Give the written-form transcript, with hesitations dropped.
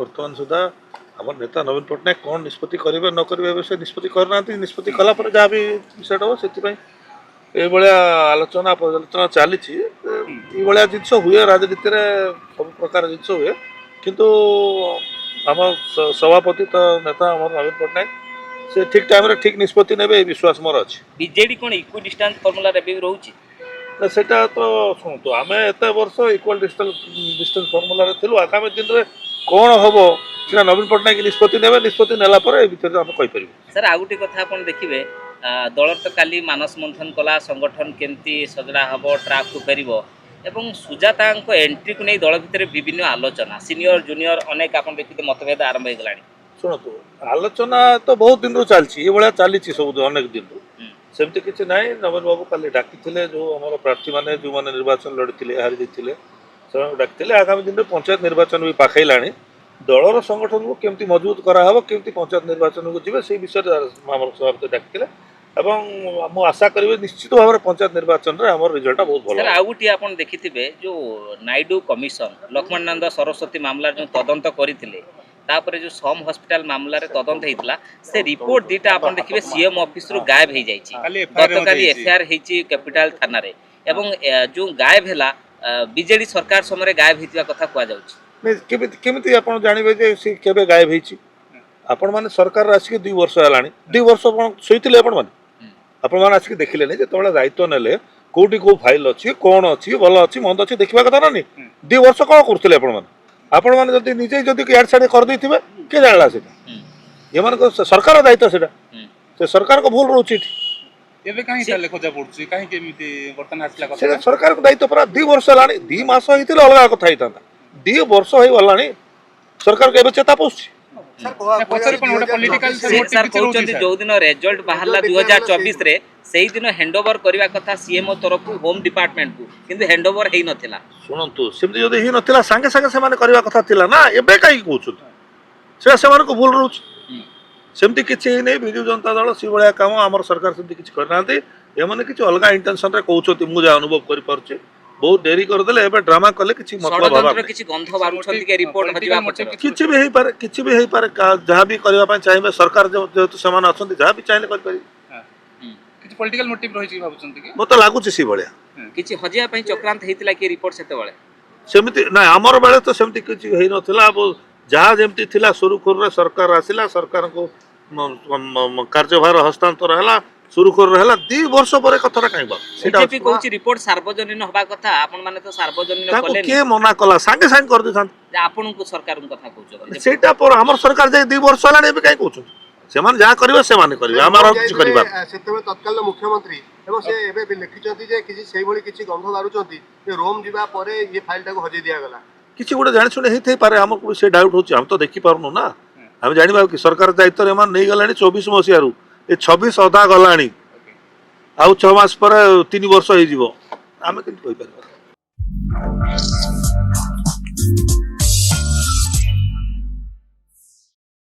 बर्तमान सुधा आम नेता नवीन पट्टनायक कौन निष्पत्ति करेंगे न करेंगे विषय निष्पत्ति करना निष्पत्ति कलापर जहाँ भी विषय हम से आलोचना पर्यालोचना चली जिनस हुए राजनीति में सब प्रकार जिनस हुए किंतु आम सभापति तो नेता आम नवीन पट्टनायक से ठीक टाइम रे ठीक निष्पत्ति ने विश्वास मोर अच्छी बीजेडी कौन इक्वी डिस्टेंस फॉर्मूला रे भी रहउची सेटा तो शुणु आम एत वर्ष इक्वाल डिस्टेंस फर्मुला थिलु आगामी दिन में कौन हम सीधा नवीन पट्टनायक निष्पत्ति ने निष्पत्ति नेला भितर आम कहीपर सर आ गोटे कथा आप देखिए दल तो काली मानस मंथन कला संगठन केमती सजड़ा हम ट्राक को फेर एवं सुजाता एंट्री को नहीं दल भितर विभिन्न आलोचना सीनियर जूनियर अनेक आप देखते मतभेद आरंभ हो गला शुणु आलोचना तो बहुत दिन चलती चली सब अनेक दिन सेमती किसी ना नवीन बाबू काली डाकी जो आम प्रार्थी मैंने जो मैंने निर्वाचन लड़ी हारी जाते से डाकी आगामी दिन में पंचायत निर्वाचन भी पाखला दलर संगठन को केमती मजबूत कराहब केमती पंचायत निर्वाचन को जी से विषय आम सभापति डाकी मुझे आशा करी निश्चित भाव में पंचायत निर्वाचन में आम रिजल्ट बहुत भल आउ गोटे आप देखिथे जो नायडू कमिशन लक्ष्मणानंद सरस्वती मामला जो तदंत करते तापर जो सम हॉस्पिटल मामला रे तदंत होता से रिपोर्ट दीटा आप देखिए सीएम ऑफिस रु गायब हो जाइए गतकाली एफआईआर होती कैपिटल थाना रे एवं जो गायब है बीजेडी सरकार समय गायब होता कथा कहुच्छे केमिति आप जानवे जे सी केबे गायब होइछि आपण माने सरकार आसिक 2 वर्ष हेलानी 2 वर्ष कोन सोइतिले आपण माने आसिक देखिले नै जे तोळे दायित्व नेले कोठी को फाइल अछि कोन अछि भल अछि मंद अछि देखिबा कथा नै 2 वर्ष कोन करथिले आपण माने जदि निजे जदि याड साडे कर दैथिबे के जानला सेटा ये माने सरकार दायित्व सेटा से सरकार को भूल रहउछि एबे काहे चाले खोजा पड़छि काहे केमिति बर्तन आसला कथा से सरकार को दायित्व पर 2 वर्ष लानी 2 मास होइतिले अलगा कथा हितांता 2 वर्ष होई गलानी सरकार के चेता पोछि सर कहउछन्ती जो दिन रिजल्ट बाहरला 2024 रे सेही दिन हैंडओवर करबा कथा सीएमओ तरफ होम डिपार्टमेंट को किंतु हैंडओवर हेई नथिला सुनंतु सेमति जदि हेई नथिला संगे संगे से माने करबा कथा थिला ना एबे काई कहउछु से माने को भूल रहउछ सेमति किछि नै बिजु जनता दल सी बळिया काम हमर सरकार सेमति किछि करनांती ए माने किछि अलगा इंटेंशन रे कहउछथि मु जा अनुभव करि परछि बहुत देरी कर देले एबे ड्रामा कले किछि मतलब षडयंत्र किछि गंध बारुछन्ती के रिपोर्ट हजिबा पछे किछि भी हेई पारे जहां भी करबा पय चाहिबे सरकार जो समान अछन्ती जहां भी चाहिले कर पारि किछि पॉलिटिकल मोटिव रहि छि भाबुछन्ती कि मते लागु छि सी बळिया किछि हजिया पय चक्रांत हेतिला के रिपोर्ट सेते बेले सेमति ना हमर बेले तो सेमति किछि हेई नथिला अब जहां जेमति थिला सुरुखुर रे सरकार आसिला सरकार को कार्यभार हस्तांतर हला सुरुखुर रहला 2 वर्ष परे कथरा काइबा बीजेपी कहउछि रिपोर्ट सार्वजनीन होबा कथा आपन माने तो सार्वजनीन कले के मना कला संगे संग कर दिथान जे आपन को सरकार कथा कहउछ सेटा पर हमर सरकार जे 2 वर्ष लाने बे काई कहउछ सेमान जा करबे सेमाने करबे हमर किछ करबा सेतबे तत्काल मुख्यमंत्री एवं से एबे लिखिचंती जे किछि सेही भली किछि गंध बारुचंती जे रोम जिबा परे ये फाइल टाको हजे दिया गला किछि गुडे जानि सुने हेथै पारे हमर से डाउट होछि हम तो देखि पारनु ना हम जानिबा कि सरकार दायित्व रे मान नै गलानी 24 मसियारु ए 26 अधा गलानी आउ 6 मास पर 3 वर्ष हो जीवो आमे किंतु कहि पारबा।